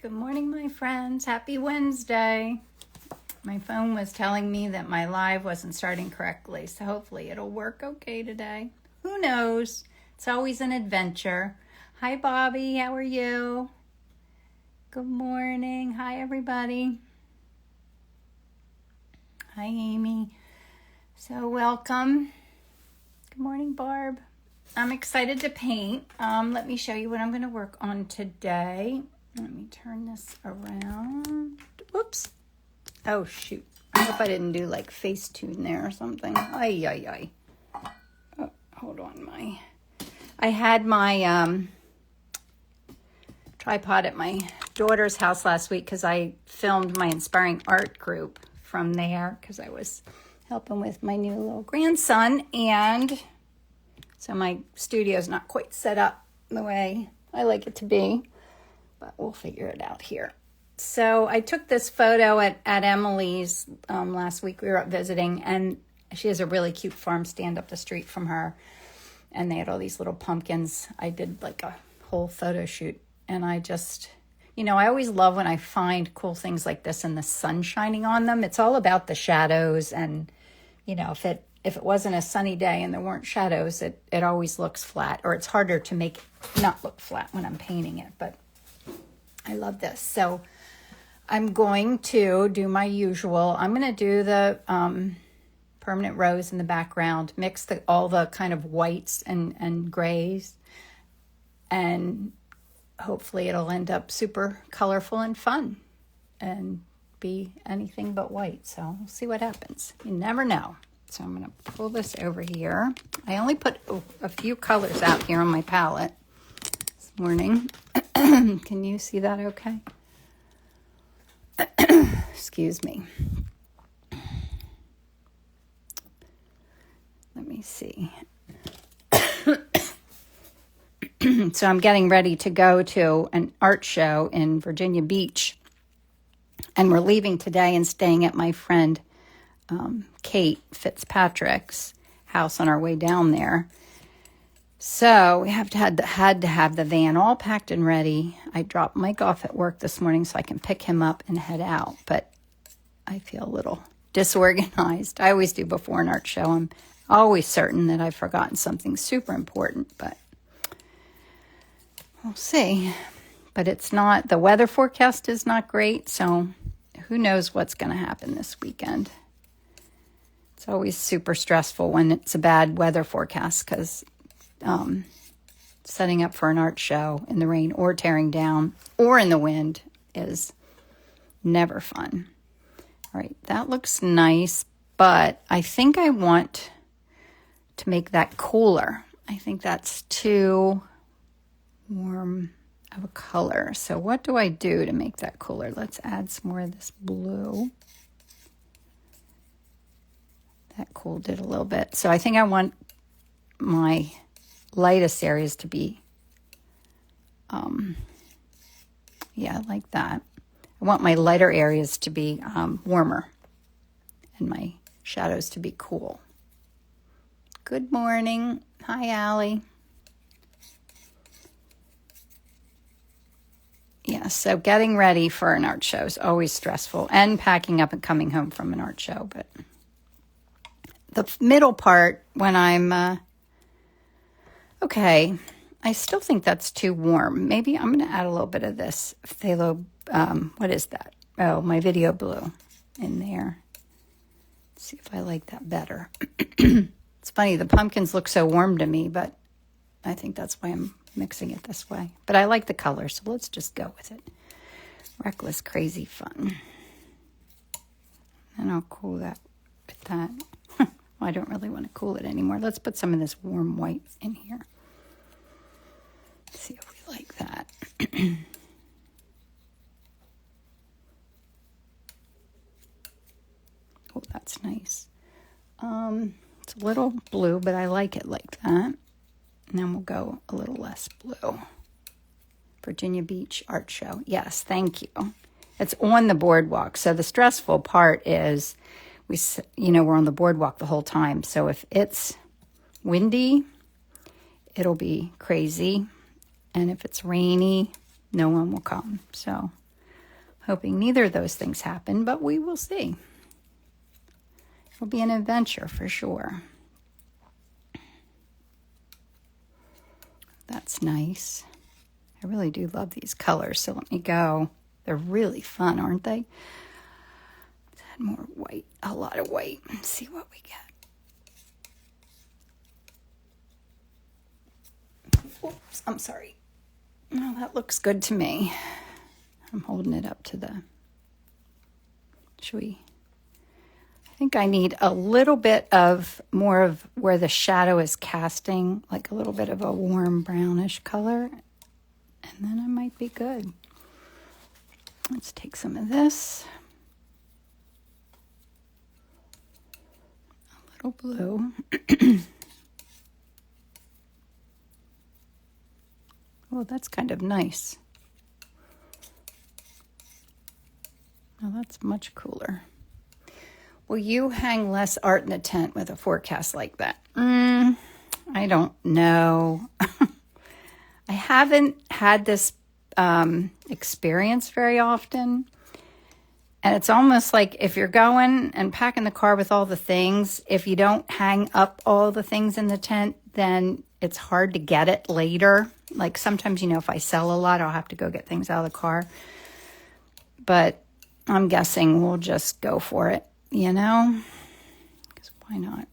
Good morning, my friends. Happy Wednesday. My phone was telling me that my live wasn't starting correctly, so hopefully it'll work okay today. Who knows? It's always an adventure. Hi, Bobby. How are you? Good morning. Hi, everybody. Hi, Amy. So welcome. Good morning, Barb. I'm excited to paint. Let me show you what I'm going to work on today. Let me turn this around. Whoops. Oh, shoot. I hope I didn't do like Facetune there or something. Ay. Oh, hold on. I had my tripod at my daughter's house last week because I filmed my inspiring art group from there because I was helping with my new little grandson, and so my studio's not quite set up the way I like it to be, but we'll figure it out here. So I took this photo at Emily's last week. We were up visiting, and she has a really cute farm stand up the street from her, and they had all these little pumpkins. I did like a whole photo shoot, and I just, I always love when I find cool things like this and the sun shining on them. It's all about the shadows, and if it wasn't a sunny day and there weren't shadows, it always looks flat, or it's harder to make it not look flat when I'm painting it. But I love this. So I'm going to do my usual. I'm going to do the permanent rose in the background, mix all the kind of whites and grays, and hopefully it'll end up super colorful and fun and be anything but white. So we'll see what happens. You never know. So I'm going to pull this over here. I only put a few colors out here on my palette this morning. Can you see that okay? Excuse me. Let me see. So I'm getting ready to go to an art show in Virginia Beach. And we're leaving today and staying at my friend Kate Fitzpatrick's house on our way down there. So we had to have the van all packed and ready. I dropped Mike off at work this morning so I can pick him up and head out. But I feel a little disorganized. I always do before an art show. I'm always certain that I've forgotten something super important, but we'll see. But it's not, the weather forecast is not great, so who knows what's going to happen this weekend. It's always super stressful when it's a bad weather forecast because setting up for an art show in the rain or tearing down or in the wind is never fun. All right, that looks nice, but I think I want to make that cooler. I think that's too warm of a color. So what do I do to make that cooler? Let's add some more of this blue. That cooled it a little bit. So I think I want my lightest areas to be, like that. I want my lighter areas to be warmer and my shadows to be cool. Good morning. Hi, Allie. Yeah, so getting ready for an art show is always stressful, and packing up and coming home from an art show. But the middle part, when I'm, okay, I still think that's too warm. Maybe I'm going to add a little bit of this phthalo, what is that? Oh, my video blue in there. Let's see if I like that better. It's funny, the pumpkins look so warm to me, but I think that's why I'm mixing it this way. But I like the color, so let's just go with it. Reckless, crazy fun. And I'll cool that with that. Well, I don't really want to cool it anymore. Let's put some of this warm white in here. See if we like that. Oh, that's nice. It's a little blue, but I like it like that. And then we'll go a little less blue. Virginia Beach Art Show. Yes, thank you. It's on the boardwalk. So the stressful part is we're on the boardwalk the whole time. So if it's windy, it'll be crazy. And if it's rainy, no one will come. So Hoping neither of those things happen, but we will see. It'll be an adventure for sure. That's nice. I really do love these colors, so let me go. They're really fun, aren't they? Let's add more white, a lot of white, and see what we get. Oops, I'm sorry. No, that looks good to me. I'm holding it up to the... Should we... I think I need a little bit of more of where the shadow is casting, like a little bit of a warm brownish color, and then I might be good. Let's take some of this. A little blue. Oh, that's kind of nice. Oh, that's much cooler. Will you hang less art in the tent with a forecast like that? I don't know. I haven't had this experience very often. And it's almost like if you're going and packing the car with all the things, if you don't hang up all the things in the tent, then it's hard to get it later. Like sometimes, if I sell a lot, I'll have to go get things out of the car. But I'm guessing we'll just go for it. Because why not?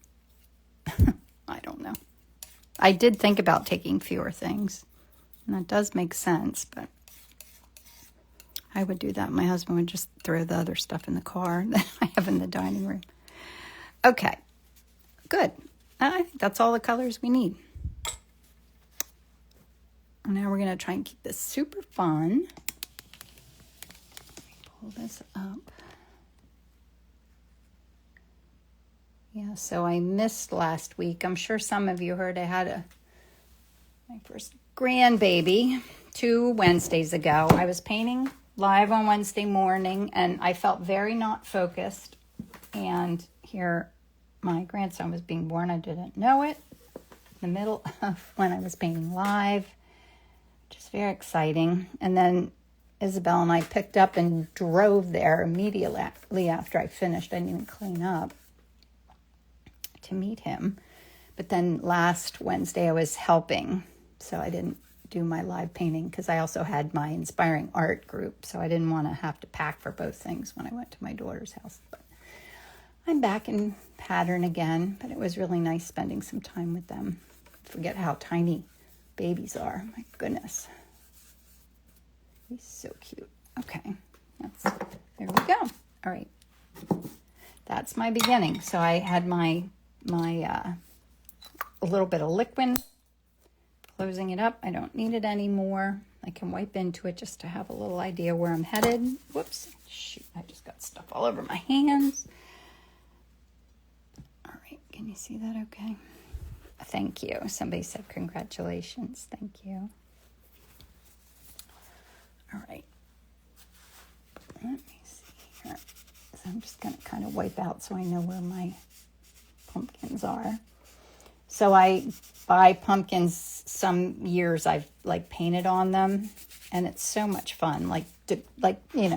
I don't know. I did think about taking fewer things, and that does make sense, but I would do that. My husband would just throw the other stuff in the car that I have in the dining room. Okay, good. I think that's all the colors we need. Now we're going to try and keep this super fun. Let me pull this up. Yeah, so I missed last week. I'm sure some of you heard I had my first grandbaby 2 Wednesdays ago. I was painting live on Wednesday morning, and I felt very not focused. And here my grandson was being born. I didn't know it. In the middle of when I was painting live. Just very exciting. And then Isabel and I picked up and drove there immediately after I finished. I didn't even clean up to meet him. But then last Wednesday I was helping, so I didn't do my live painting because I also had my inspiring art group, so I didn't want to have to pack for both things when I went to my daughter's house. But I'm back in pattern again, but it was really nice spending some time with them. Forget how tiny babies are. My goodness. He's so cute. Okay, there we go. All right. That's my beginning. So I had my a little bit of liquid, closing it up. I don't need it anymore. I can wipe into it just to have a little idea where I'm headed. Whoops, shoot, I just got stuff all over my hands. All right, can you see that okay? Thank you. Somebody said congratulations. Thank you. All right. Let me see here. So I'm just going to kind of wipe out so I know where my pumpkins are. So I buy pumpkins, some years I've painted on them, and it's so much fun,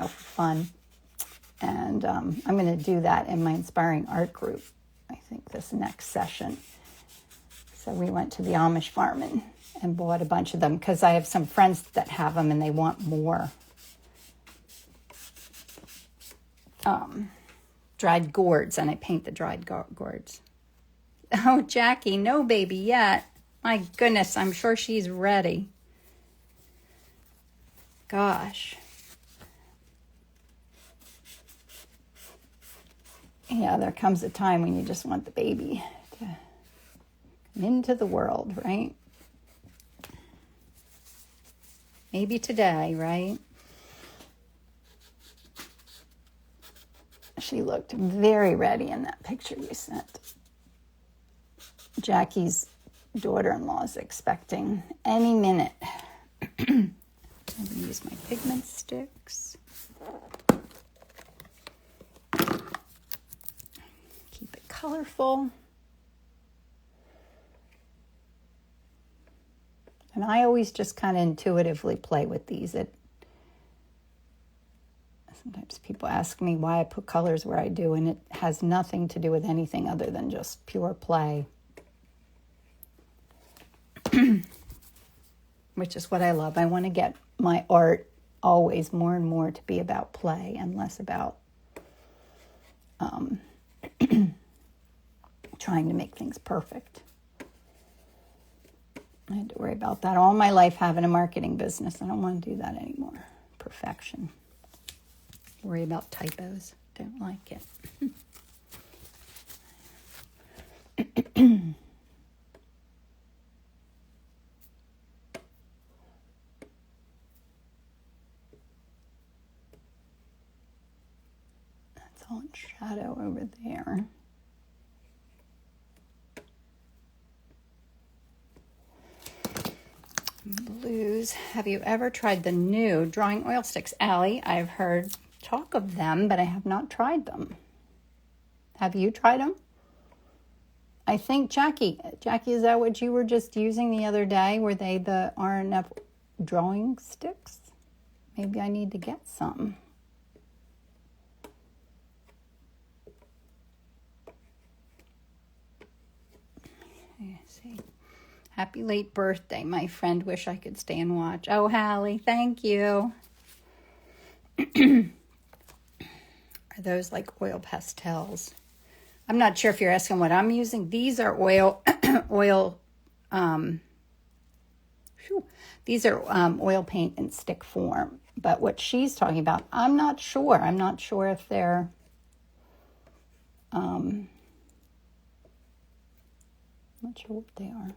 fun. And I'm going to do that in my inspiring art group, I think this next session. So we went to the Amish farm and bought a bunch of them because I have some friends that have them and they want more. Dried gourds, and I paint the dried gourds. Oh, Jackie, no baby yet. My goodness, I'm sure she's ready. Gosh. Yeah, there comes a time when you just want the baby to come into the world, right? Maybe today, right? She looked very ready in that picture you sent. Jackie's daughter-in-law is expecting any minute. I'm going to use my pigment sticks. Keep it colorful. And I always just kind of intuitively play with these. Sometimes people ask me why I put colors where I do, and it has nothing to do with anything other than just pure play. Which is what I love. I want to get my art always more and more to be about play and less about trying to make things perfect. I had to worry about that all my life having a marketing business. I don't want to do that anymore. Perfection. Worry about typos. Don't like it. That's all in shadow over there. Blues. Have you ever tried the new drawing oil sticks? Allie, I've heard talk of them, but I have not tried them. Have you tried them? I think Jackie, is that what you were just using the other day? Were they the R&F drawing sticks? Maybe I need to get some. Let's see. Happy late birthday, my friend. Wish I could stay and watch. Oh, Hallie, thank you. Are those like oil pastels? I'm not sure if you're asking what I'm using. These are oil, these are oil paint in stick form. But what she's talking about, I'm not sure. I'm not sure if they're, not sure what they are.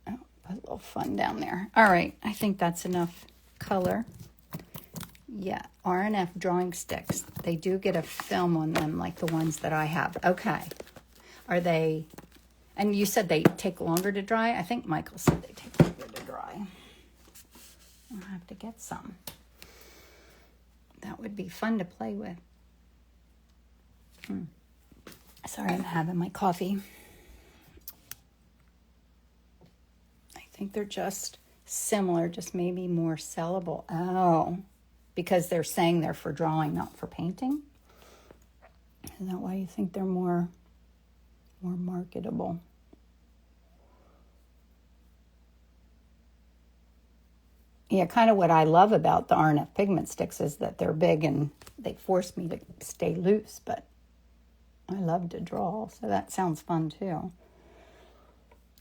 Oh, put a little fun down there. All right, I think that's enough color. Yeah, R&F drawing sticks. They do get a film on them like the ones that I have. Okay. Are they, and you said they take longer to dry? I think Michael said they take longer to dry. I'll have to get some. That would be fun to play with. Sorry, I'm having my coffee. I think they're just similar, just maybe more sellable. Oh, because they're saying they're for drawing, not for painting? Is that why you think they're more marketable? Yeah, kind of what I love about the R&F pigment sticks is that they're big and they force me to stay loose, but I love to draw, so that sounds fun too.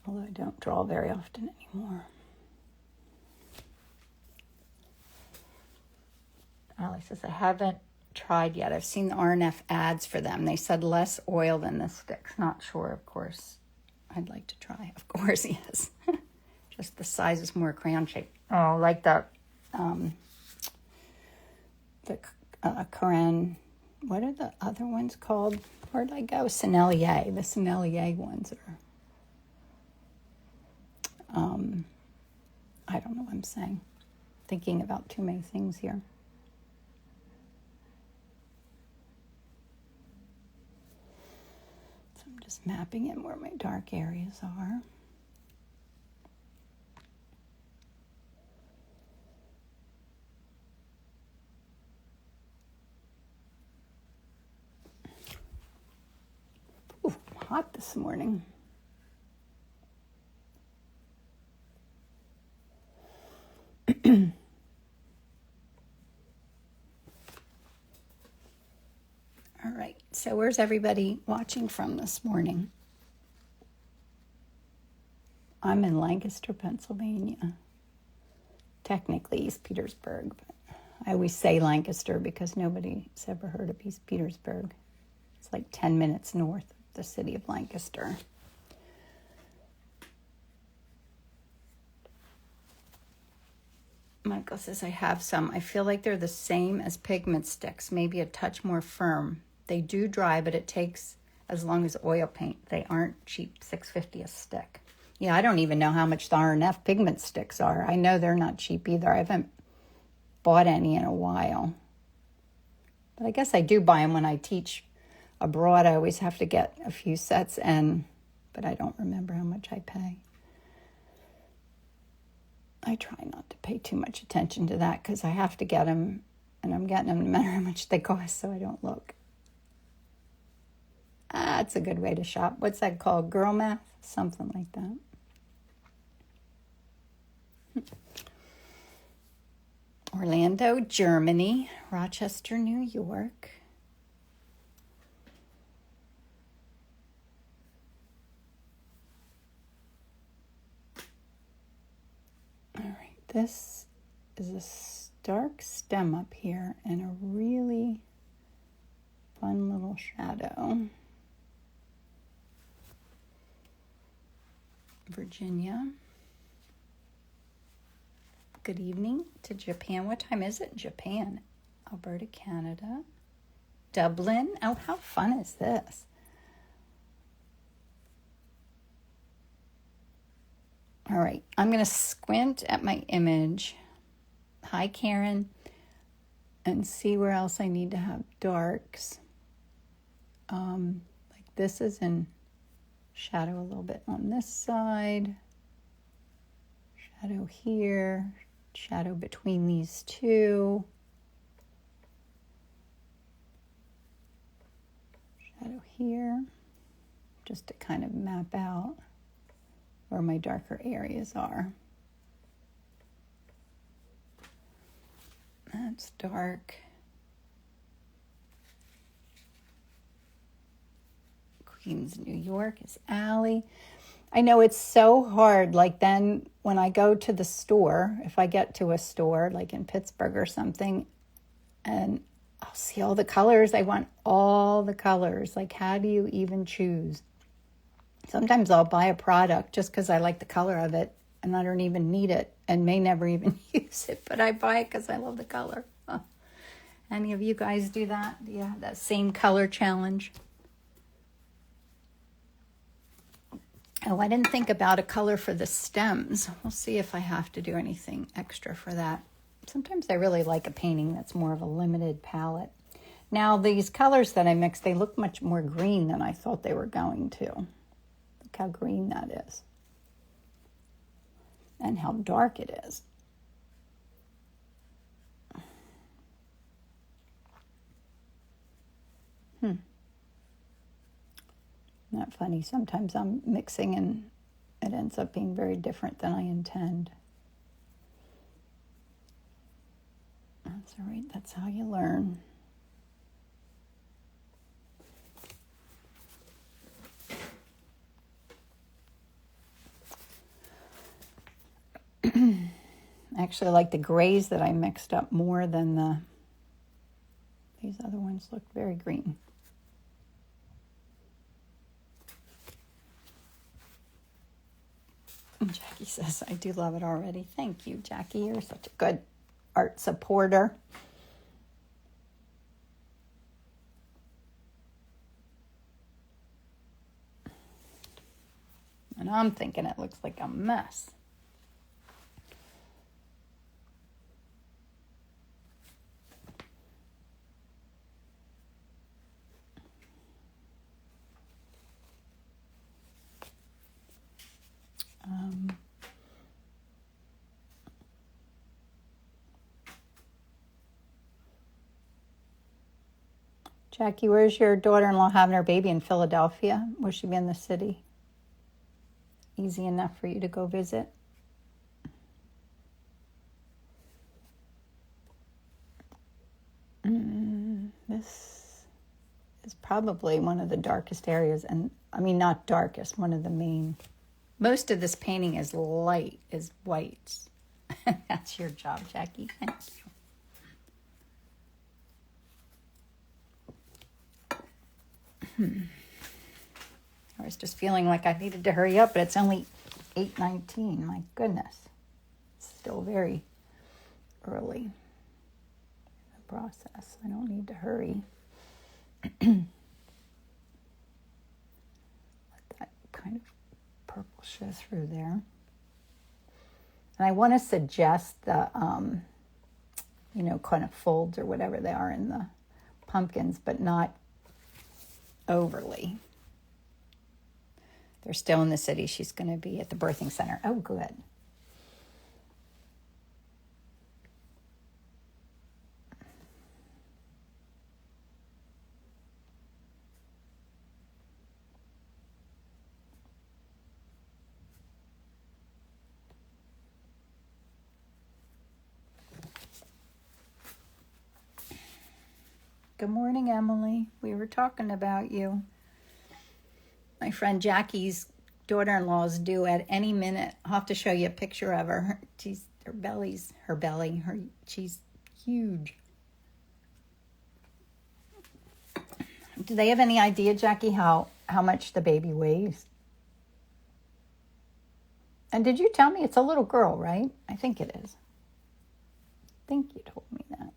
Although I don't draw very often anymore. Allie says, I haven't tried yet. I've seen the R&F ads for them. They said less oil than the sticks. Not sure, of course. I'd like to try. Of course, yes. Just the size is more crayon shaped. Oh, like the Corinne, what are the other ones called? Where'd I go? Sennelier. The Sennelier ones are, I don't know what I'm saying. Thinking about too many things here. So I'm just mapping in where my dark areas are. Ooh, hot this morning. All right, so where's everybody watching from this morning? I'm in Lancaster, Pennsylvania. Technically East Petersburg, but I always say Lancaster because nobody's ever heard of East Petersburg. It's like 10 minutes north of the city of Lancaster. Michael says, I have some. I feel like they're the same as pigment sticks, maybe a touch more firm. They do dry, but it takes as long as oil paint. They aren't cheap, $6.50 a stick. Yeah, I don't even know how much the R&F pigment sticks are. I know they're not cheap either. I haven't bought any in a while. But I guess I do buy them when I teach abroad. I always have to get a few sets, but I don't remember how much I pay. I I try not to pay too much attention to that because I have to get them, and I'm getting them no matter how much they cost, so I don't look. That's a good way to shop. What's that called? Girl math? Something like that. Orlando, Germany. Rochester, New York. All right, this is a dark stem up here and a really fun little shadow. Virginia. Good evening to Japan. What time is it? Japan. Alberta, Canada. Dublin. Oh, how fun is this? All right, I'm going to squint at my image. Hi, Karen. And see where else I need to have darks. Like this is in shadow a little bit on this side. Shadow here. Shadow between these two. Shadow here. Just to kind of map out where my darker areas are. That's dark. Queens, New York is Allie. I know it's so hard. Like then when I go to the store, if I get to a store like in Pittsburgh or something, and I'll see all the colors. I want all the colors. Like how do you even choose? Sometimes I'll buy a product just because I like the color of it and I don't even need it and may never even use it, but I buy it because I love the color. Huh. Any of you guys do that? Do you have that same color challenge? Oh, I didn't think about a color for the stems. We'll see if I have to do anything extra for that. Sometimes I really like a painting that's more of a limited palette. Now, these colors that I mixed, they look much more green than I thought they were going to. Look how green that is. And how dark it is. Not funny. Sometimes I'm mixing and it ends up being very different than I intend. That's all right. That's how you learn. Actually, I like the grays that I mixed up more than these other ones looked very green. Jackie says, I do love it already. Thank you, Jackie. You're such a good art supporter. And I'm thinking it looks like a mess. Jackie, where's your daughter-in-law having her baby? In Philadelphia? Will she be in the city? Easy enough for you to go visit? This is probably one of the darkest areas, and I mean not darkest, one of the main. Most of this painting is light, is white. That's your job, Jackie. Thank you. I was just feeling like I needed to hurry up, but it's only 8:19. My goodness. It's still very early in the process. I don't need to hurry. Let that kind of purple show through there. And I want to suggest the, kind of folds or whatever they are in the pumpkins, but not overly. They're still in the city. She's going to be at the birthing center. Oh, good. Good morning, Emily. We were talking about you. My friend Jackie's daughter-in-law is due at any minute. I'll have to show you a picture of her. She's she's huge. Do they have any idea, Jackie, how much the baby weighs? And did you tell me it's a little girl, right? I think it is. I think you told me that.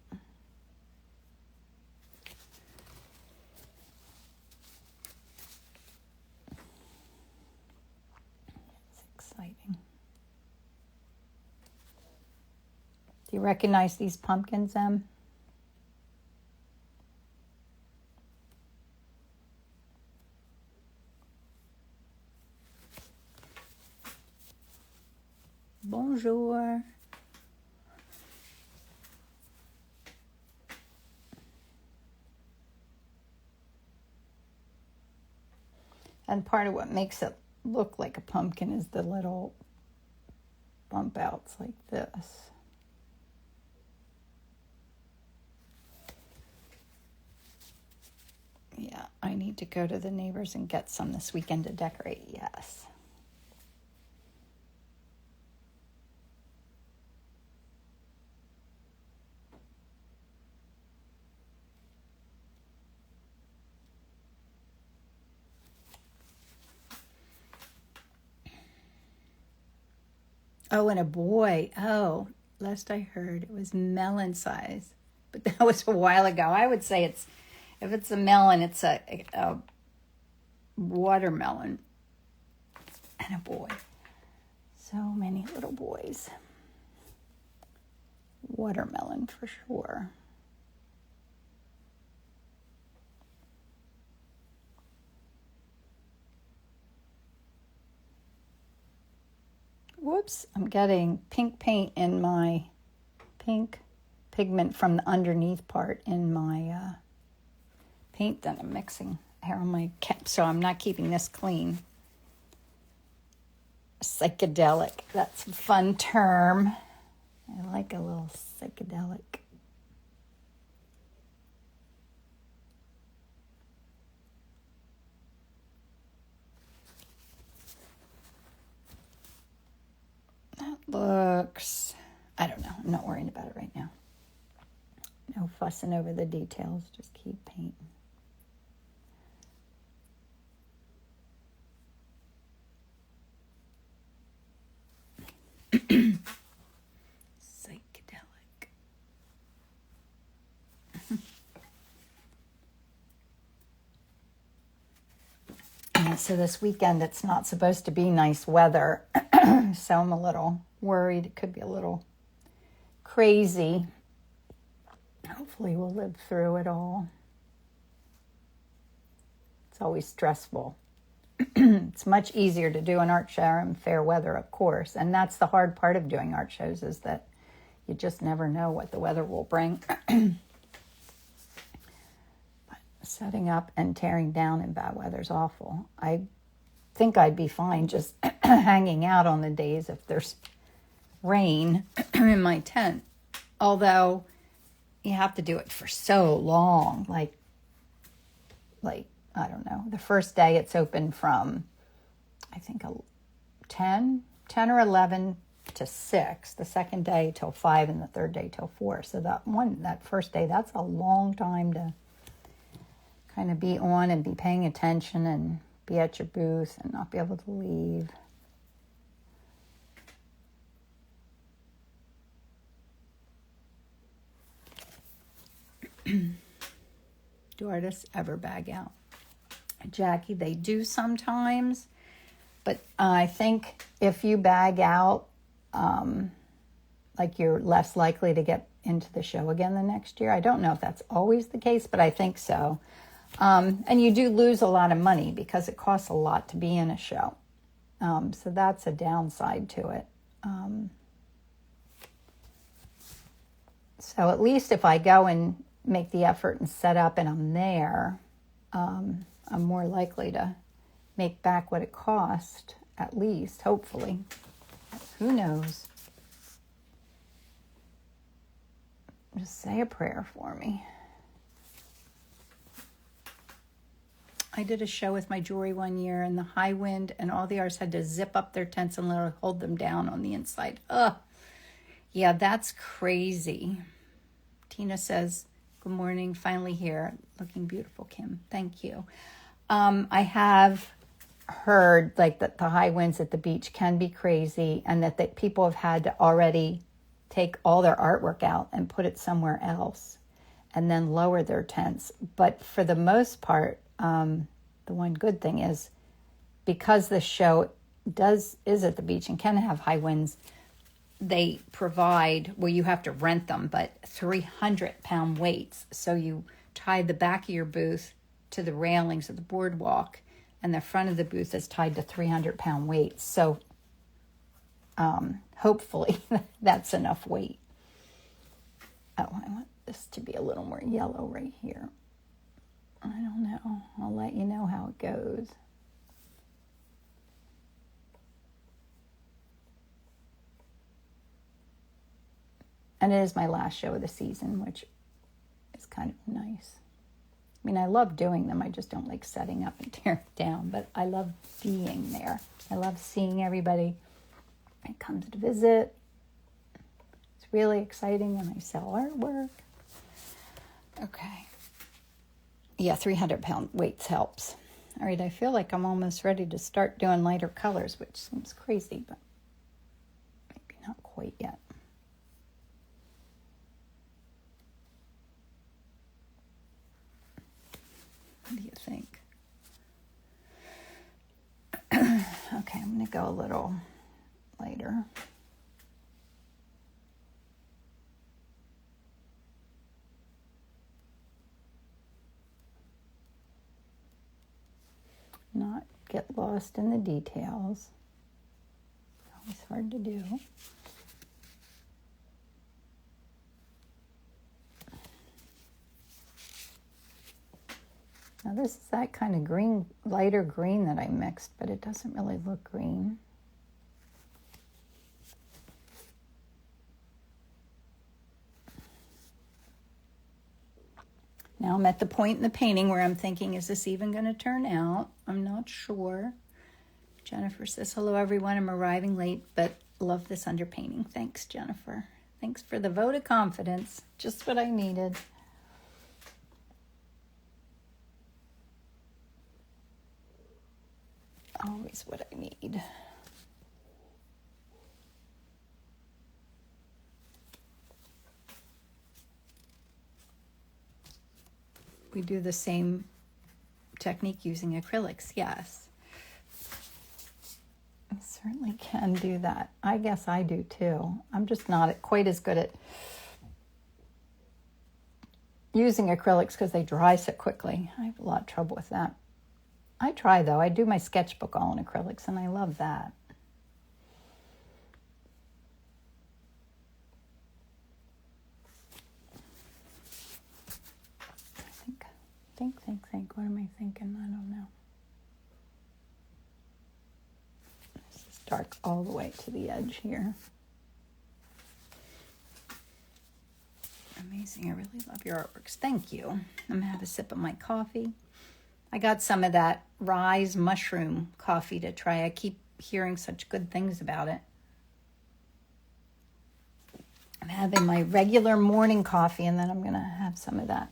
It's exciting. Do you recognize these pumpkins, Em? Bonjour. And part of what makes it look like a pumpkin is the little bump outs like this. Yeah, I need to go to the neighbors and get some this weekend to decorate, yes. Oh, and a boy. Oh, last I heard it was melon size. But that was a while ago. I would say if it's a melon, it's a watermelon. And a boy. So many little boys. Watermelon for sure. Whoops, I'm getting pink paint in my pink pigment from the underneath part in my paint that I'm mixing here on my cap, so I'm not keeping this clean. Psychedelic, that's a fun term. I like a little psychedelic. That looks, I don't know, I'm not worrying about it right now. No fussing over the details, just keep painting. Psychedelic. Yeah, so this weekend it's not supposed to be nice weather, so I'm a little worried. It could be a little crazy. Hopefully we'll live through it all. It's always stressful. It's much easier to do an art show in fair weather, of course. And that's the hard part of doing art shows, is that you just never know what the weather will bring. But setting up and tearing down in bad weather is awful. I think I'd be fine just hanging out on the days if there's rain in my tent. Although you have to do it for so long, like I don't know. The first day it's open from, I think, 10 or 11 to 6. The second day till 5 and the third day till 4. So that first day, that's a long time to kind of be on and be paying attention and be at your booth and not be able to leave. Do artists ever bag out? Jackie, they do sometimes, but I think if you bag out, like you're less likely to get into the show again the next year. I don't know if that's always the case, but I think so. And you do lose a lot of money because it costs a lot to be in a show. So that's a downside to it. So at least if I go and make the effort and set up and I'm there, I'm more likely to make back what it cost, at least, hopefully. Who knows? Just say a prayer for me. I did a show with my jewelry one year in the high wind, and all the artists had to zip up their tents and literally hold them down on the inside. Ugh. Yeah, that's crazy. Tina says, good morning, finally here. Looking beautiful, Kim. Thank you. I have heard like that the high winds at the beach can be crazy, and that people have had to already take all their artwork out and put it somewhere else and then lower their tents. But for the most part, the one good thing is because the show is at the beach and can have high winds, they provide, well, you have to rent them, but 300-pound weights. So you tie the back of your booth to the railings of the boardwalk, and the front of the booth is tied to 300-pound weights. So hopefully that's enough weight. Oh, I want this to be a little more yellow right here. I don't know. I'll let you know how it goes. And it is my last show of the season, which is kind of nice. I mean, I love doing them. I just don't like setting up and tearing down, but I love being there. I love seeing everybody that comes to visit. It's really exciting when I sell artwork. Okay. Yeah, 300-pound weights helps. All right, I feel like I'm almost ready to start doing lighter colors, which seems crazy, but maybe not quite yet. What do you think? Okay, I'm going to go a little lighter. Not get lost in the details. Always hard to do. Now this is that kind of green, lighter green that I mixed, but it doesn't really look green. Now I'm at the point in the painting where I'm thinking, is this even going to turn out? I'm not sure. Jennifer says, hello everyone, I'm arriving late, but love this underpainting. Thanks, Jennifer. Thanks for the vote of confidence. Just what I needed. Always what I need. We do the same technique using acrylics, yes. I certainly can do that. I guess I do too. I'm just not quite as good at using acrylics because they dry so quickly. I have a lot of trouble with that. I try though. I do my sketchbook all in acrylics and I love that. Think. What am I thinking? I don't know. This is dark all the way to the edge here. Amazing. I really love your artworks. Thank you. I'm going to have a sip of my coffee. I got some of that Rise mushroom coffee to try. I keep hearing such good things about it. I'm having my regular morning coffee, and then I'm going to have some of that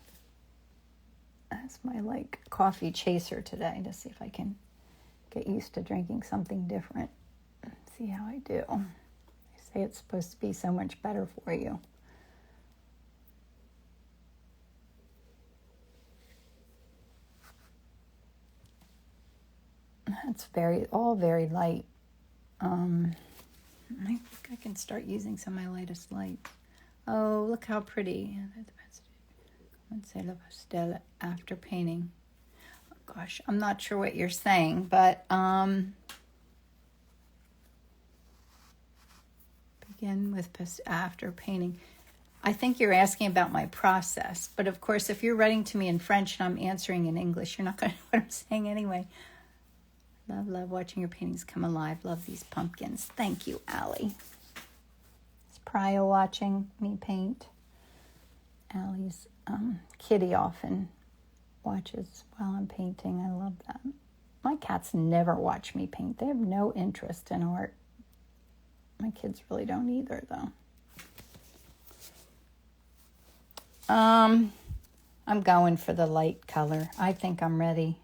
as my coffee chaser today to see if I can get used to drinking something different. See how I do. They say it's supposed to be so much better for you. That's all very light. I think I can start using some of my lightest lights. Oh, look how pretty. Say la pastel after painting. Oh, gosh, I'm not sure what you're saying, but begin with after painting. I think you're asking about my process, but of course, if you're writing to me in French and I'm answering in English, you're not going to know what I'm saying anyway. Love watching your paintings come alive. Love these pumpkins. Thank you, Allie. Is Prio watching me paint? Allie's kitty often watches while I'm painting. I love that. My cats never watch me paint. They have no interest in art. My kids really don't either, though. I'm going for the light color. I think I'm ready.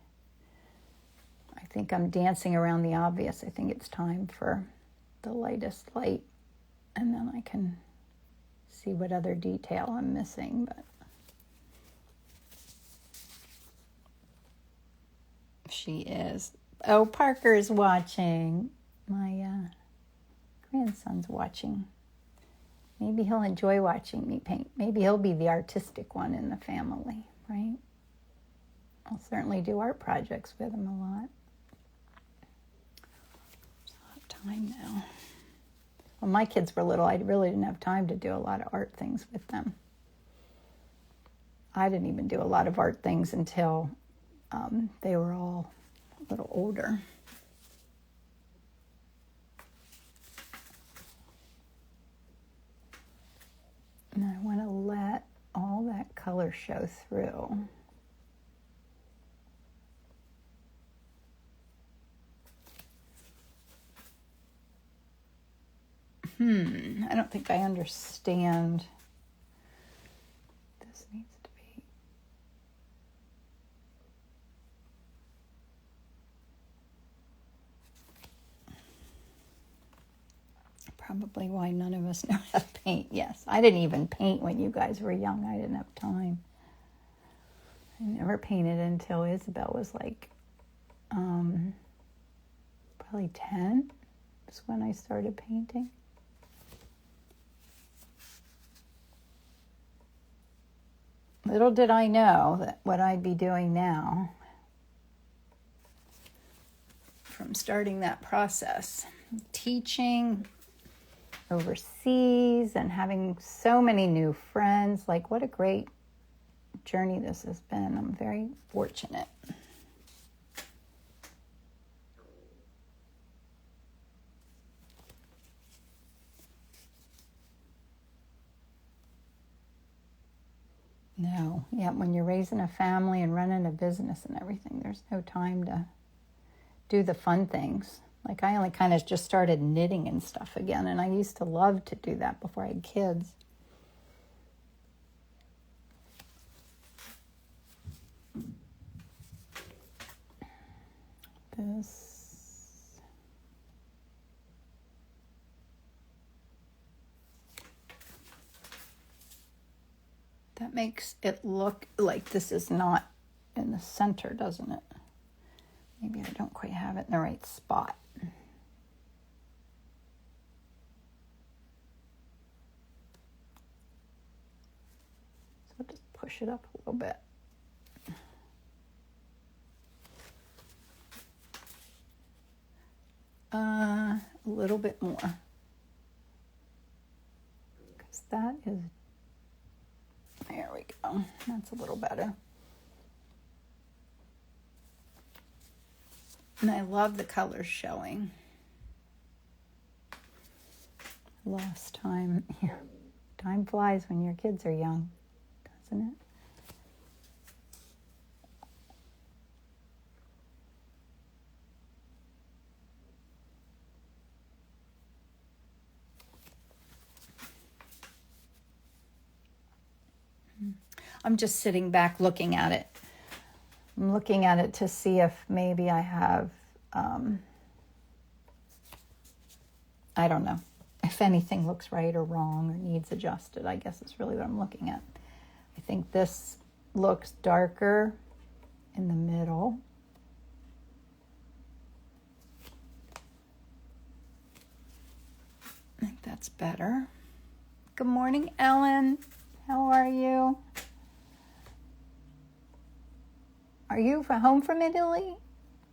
I think I'm dancing around the obvious. I think it's time for the lightest light. And then I can see what other detail I'm missing. But she is. Oh, Parker's watching. My grandson's watching. Maybe he'll enjoy watching me paint. Maybe he'll be the artistic one in the family, right? I'll certainly do art projects with him a lot. I have time now. When my kids were little, I really didn't have time to do a lot of art things with them. I didn't even do a lot of art things until they were all a little older. And I want to let all that color show through. I don't think I understand. This needs to be. Probably why none of us know how to paint. Yes, I didn't even paint when you guys were young. I didn't have time. I never painted until Isabel was like probably 10. That's when I started painting. Little did I know that what I'd be doing now from starting that process, teaching overseas and having so many new friends. Like, what a great journey this has been. I'm very fortunate. No, yeah, when you're raising a family and running a business and everything, there's no time to do the fun things. Like, I only kind of just started knitting and stuff again, and I used to love to do that before I had kids. That makes it look like this is not in the center, doesn't it? Maybe I don't quite have it in the right spot. So I'll just push it up a little bit. A little bit more. Because that is, there we go. That's a little better. And I love the colors showing. Lost time here. Time flies when your kids are young, doesn't it? I'm just sitting back looking at it. I'm looking at it to see if maybe I have, I don't know, if anything looks right or wrong or needs adjusted, I guess is really what I'm looking at. I think this looks darker in the middle. I think that's better. Good morning, Ellen. How are you? Are you home from Italy?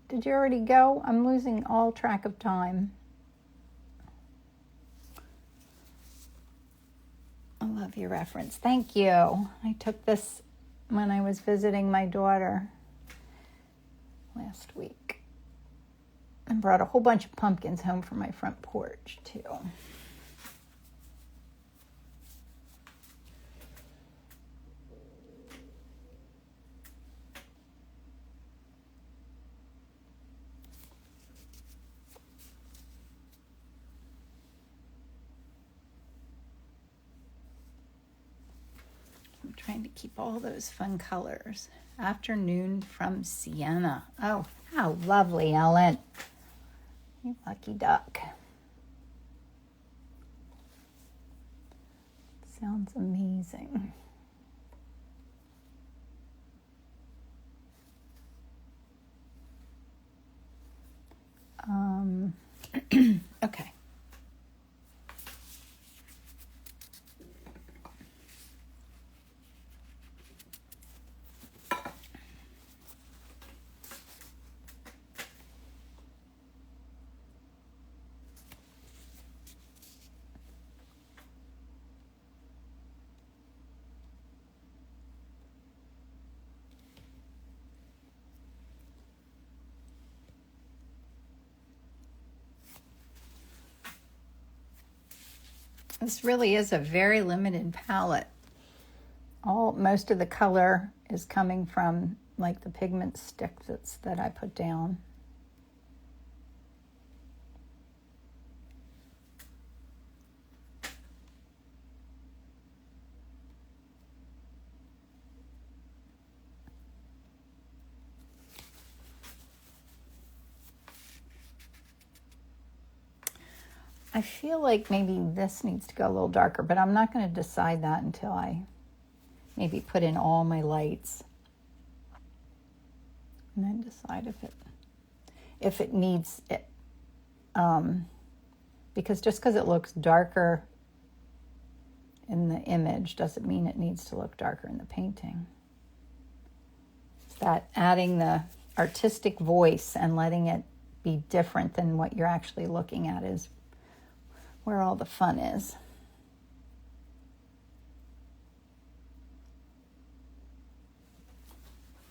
Did you already go? I'm losing all track of time. I love your reference. Thank you. I took this when I was visiting my daughter last week and brought a whole bunch of pumpkins home from my front porch too. I'm trying to keep all those fun colors. Afternoon from Sienna. Oh, how lovely, Ellen. You lucky duck. Sounds amazing. Okay. This really is a very limited palette. Most of the color is coming from like the pigment stick that I put down. I feel like maybe this needs to go a little darker, but I'm not going to decide that until I maybe put in all my lights and then decide if it needs it. Because just because it looks darker in the image doesn't mean it needs to look darker in the painting. It's that adding the artistic voice and letting it be different than what you're actually looking at is where all the fun is.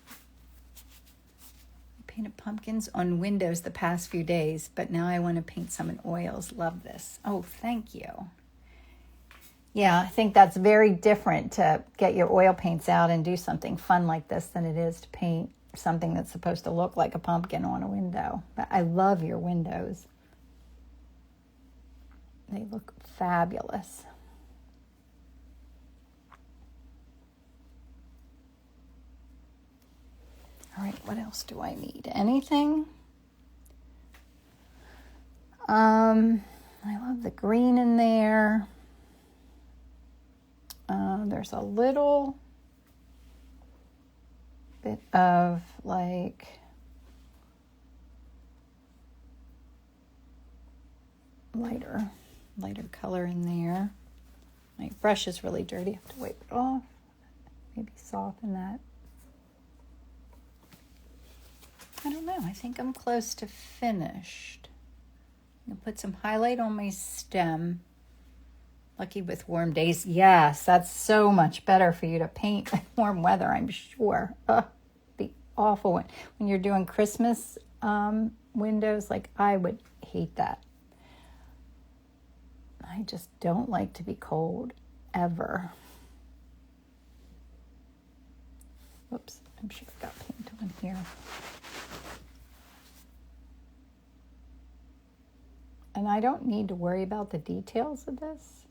I painted pumpkins on windows the past few days, but now I want to paint some in oils. Love this. Oh, thank you. Yeah, I think that's very different to get your oil paints out and do something fun like this than it is to paint something that's supposed to look like a pumpkin on a window. But I love your windows. They look fabulous. All right, what else do I need? Anything? I love the green in there. There's a little bit of like lighter color in there. My brush is really dirty. I have to wipe it off. Maybe soften that. I don't know. I think I'm close to finished. I'm gonna put some highlight on my stem. Lucky with warm days. Yes, that's so much better for you to paint in warm weather, I'm sure. Be awful when you're doing Christmas windows. Like, I would hate that. I just don't like to be cold, ever. Whoops, I'm sure I got paint on here. And I don't need to worry about the details of this.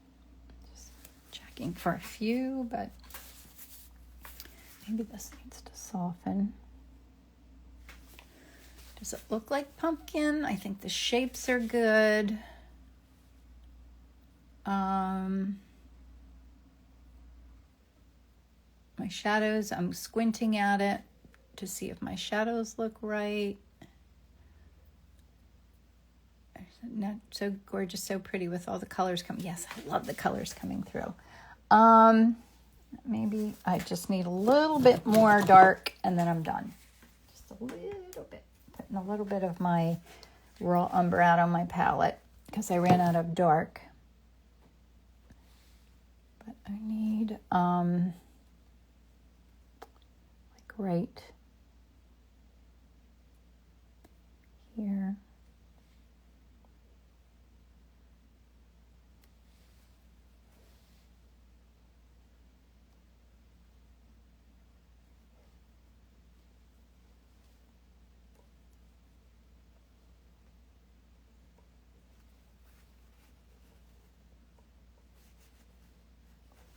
Just checking for a few, but maybe this needs to soften. Does it look like pumpkin? I think the shapes are good. My shadows, I'm squinting at it to see if my shadows look right. Not so gorgeous, so pretty with all the colors coming. Yes, I love the colors coming through. Maybe I just need a little bit more dark and then I'm done. Just a little bit. Putting a little bit of my raw umber out on my palette because I ran out of dark. But I need like right here.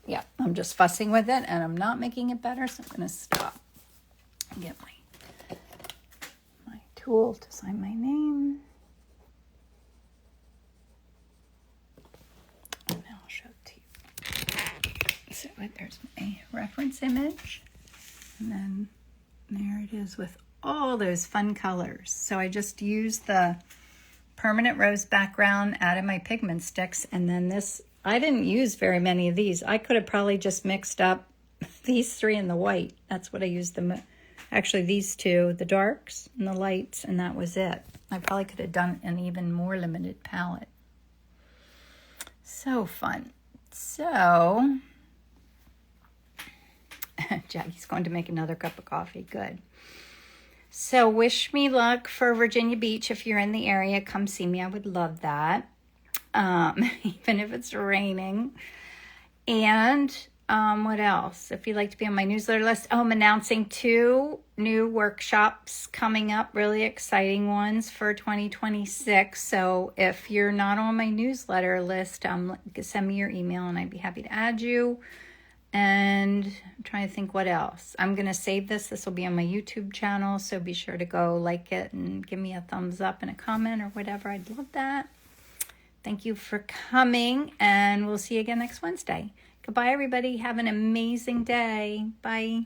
Yeah, I'm just fussing with it and I'm not making it better, so I'm going to stop and get my tool to sign my name. And now I'll show it to you. So there's my reference image. And then there it is with all those fun colors. So I just used the permanent rose background, added my pigment sticks, and then this, I didn't use very many of these. I could have probably just mixed up these three and the white. That's what I used actually these two, the darks and the lights, and that was it. I probably could have done an even more limited palette. So fun. So, Jackie's going to make another cup of coffee. Good. So wish me luck for Virginia Beach. If you're in the area, come see me. I would love that, even if it's raining. And what else? If you'd like to be on my newsletter list, I'm announcing 2 new workshops coming up, really exciting ones for 2026. So if you're not on my newsletter list, send me your email and I'd be happy to add you. And I'm trying to think what else. I'm going to save this. This will be on my YouTube channel, so be sure to go like it and give me a thumbs up and a comment or whatever. I'd love that. Thank you for coming, and we'll see you again next Wednesday. Goodbye, everybody. Have an amazing day. Bye.